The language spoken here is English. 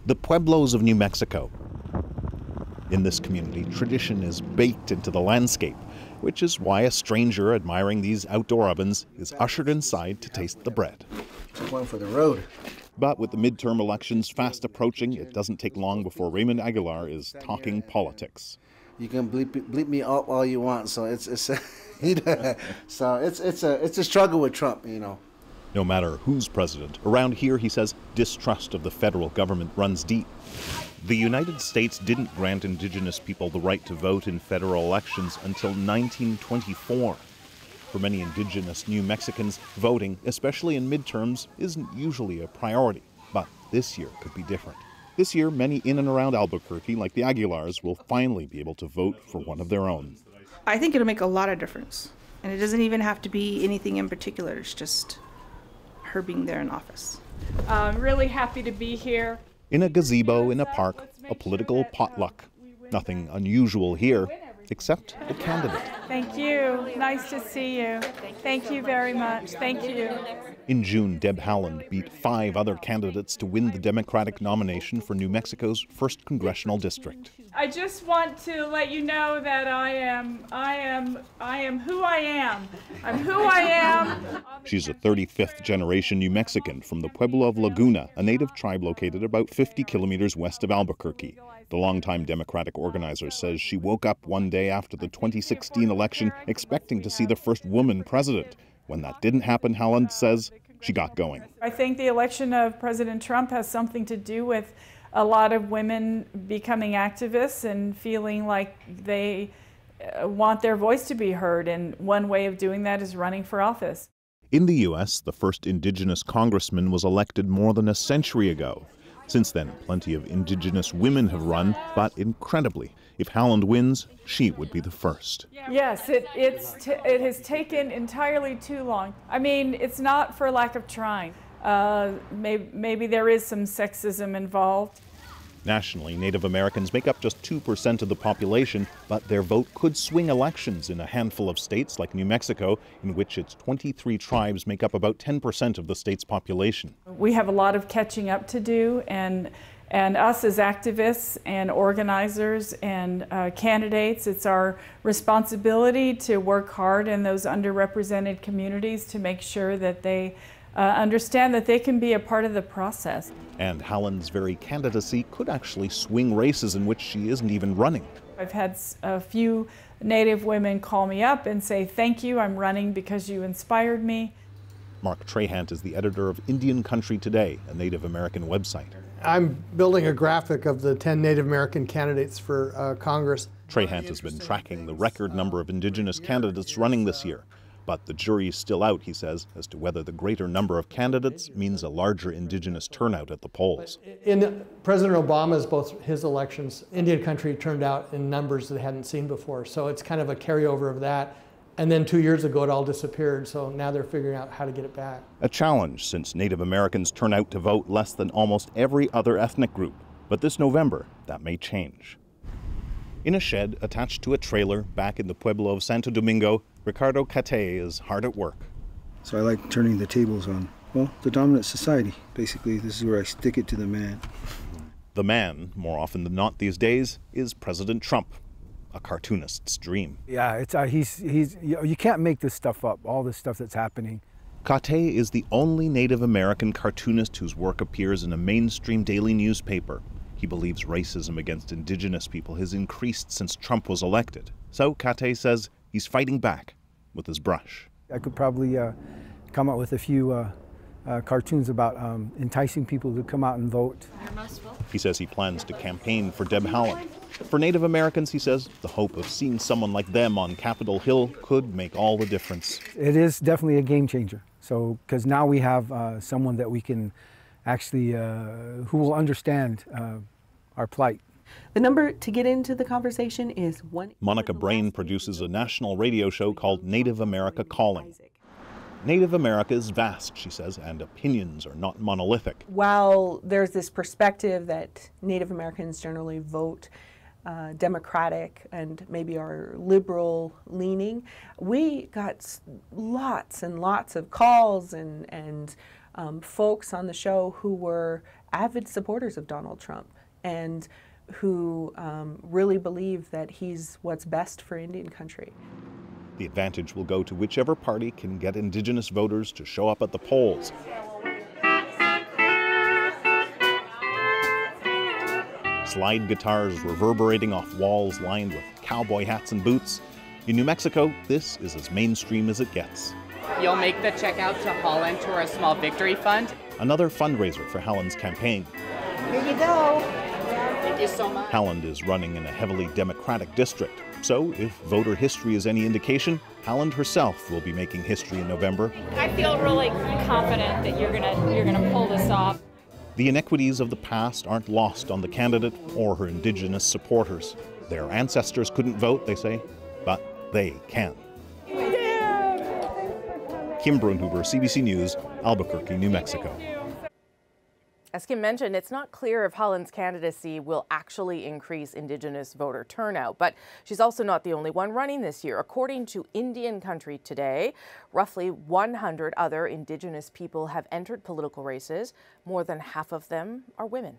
The Pueblos of New Mexico. In this community, tradition is baked into the landscape, which is why a stranger admiring these outdoor ovens is ushered inside to taste the bread. Took one for the road. But with the midterm elections fast approaching, it doesn't take long before Raymond Aguilar is talking politics. You can bleep me out all you want, so it's a struggle with Trump, you know. No matter who's president, around here, he says, distrust of the federal government runs deep. The United States didn't grant Indigenous people the right to vote in federal elections until 1924. For many Indigenous New Mexicans, voting, especially in midterms, isn't usually a priority. But this year could be different. This year, many in and around Albuquerque, like the Aguilars, will finally be able to vote for one of their own. I think it'll make a lot of difference. And it doesn't even have to be anything in particular. It's just her being there in office. I'm really happy to be here. In a gazebo in a park, a political potluck. Nothing unusual here, except the candidate. Thank you. Nice to see you. Thank you very much. Thank you. In June, Deb Haaland beat 5 other candidates to win the Democratic nomination for New Mexico's 1st congressional district. I just want to let you know that I am who I am. I'm who I am. She's a 35th generation New Mexican from the Pueblo of Laguna, a native tribe located about 50 kilometers west of Albuquerque. The longtime Democratic organizer says she woke up one day after the 2016 election expecting to see the first woman president. When that didn't happen, Haaland says she got going. I think the election of President Trump has something to do with a lot of women becoming activists and feeling like they want their voice to be heard, and one way of doing that is running for office. In the U.S., the first Indigenous congressman was elected more than a century ago. Since then, plenty of Indigenous women have run, but incredibly, if Haaland wins, she would be the first. Yes, it has taken entirely too long. I mean, it's not for lack of trying. Maybe there is some sexism involved. Nationally, Native Americans make up just 2% of the population, but their vote could swing elections in a handful of states like New Mexico, in which its 23 tribes make up about 10% of the state's population. We have a lot of catching up to do, and us as activists and organizers and candidates, it's our responsibility to work hard in those underrepresented communities to make sure that they understand that they can be a part of the process. And Haaland's very candidacy could actually swing races in which she isn't even running. I've had a few Native women call me up and say, "Thank you, I'm running because you inspired me." Mark Trahant is the editor of Indian Country Today, a Native American website. I'm building a graphic of the 10 Native American candidates for Congress. Trahant has been tracking the record number of Indigenous candidates running this year. But the jury is still out, he says, as to whether the greater number of candidates means a larger Indigenous turnout at the polls. In President Obama's, both his elections, Indian country turned out in numbers they hadn't seen before. So it's kind of a carryover of that. And then 2 years ago, it all disappeared. So now they're figuring out how to get it back. A challenge, since Native Americans turn out to vote less than almost every other ethnic group. But this November, that may change. In a shed attached to a trailer back in the Pueblo of Santo Domingo, Ricardo Cate is hard at work. So I like turning the tables on, well, the dominant society. Basically, this is where I stick it to the man. The man, more often than not these days, is President Trump, a cartoonist's dream. Yeah, it's you can't make this stuff up, all this stuff that's happening. Cate is the only Native American cartoonist whose work appears in a mainstream daily newspaper. He believes racism against Indigenous people has increased since Trump was elected. So Cate says he's fighting back with his brush. I could probably come up with a few cartoons about enticing people to come out and vote. He says he plans to campaign for Deb Haaland. For Native Americans, he says, the hope of seeing someone like them on Capitol Hill could make all the difference. It is definitely a game changer. So, because now we have someone that we can actually, who will understand our plight. The number to get into the conversation is 1. Monica Brain produces a national radio show called Native America Calling. Native America is vast, she says, and opinions are not monolithic. While there's this perspective that Native Americans generally vote Democratic and maybe are liberal leaning, we got lots and lots of calls and folks on the show who were avid supporters of Donald Trump and who really believe that he's what's best for Indian country. The advantage will go to whichever party can get Indigenous voters to show up at the polls. Slide guitars reverberating off walls lined with cowboy hats and boots. In New Mexico, this is as mainstream as it gets. You'll make the check out to Haaland to our small victory fund. Another fundraiser for Haaland's campaign. Here you go. Thank you so much. Haaland is running in a heavily Democratic district. So if voter history is any indication, Haaland herself will be making history in November. I feel really confident that you're gonna pull this off. The inequities of the past aren't lost on the candidate or her Indigenous supporters. Their ancestors couldn't vote, they say, but they can. Kim Brunhuber, CBC News, Albuquerque, New Mexico. As Kim mentioned, it's not clear if Haaland's candidacy will actually increase Indigenous voter turnout, but she's also not the only one running this year. According to Indian Country Today, roughly 100 other Indigenous people have entered political races. More than half of them are women.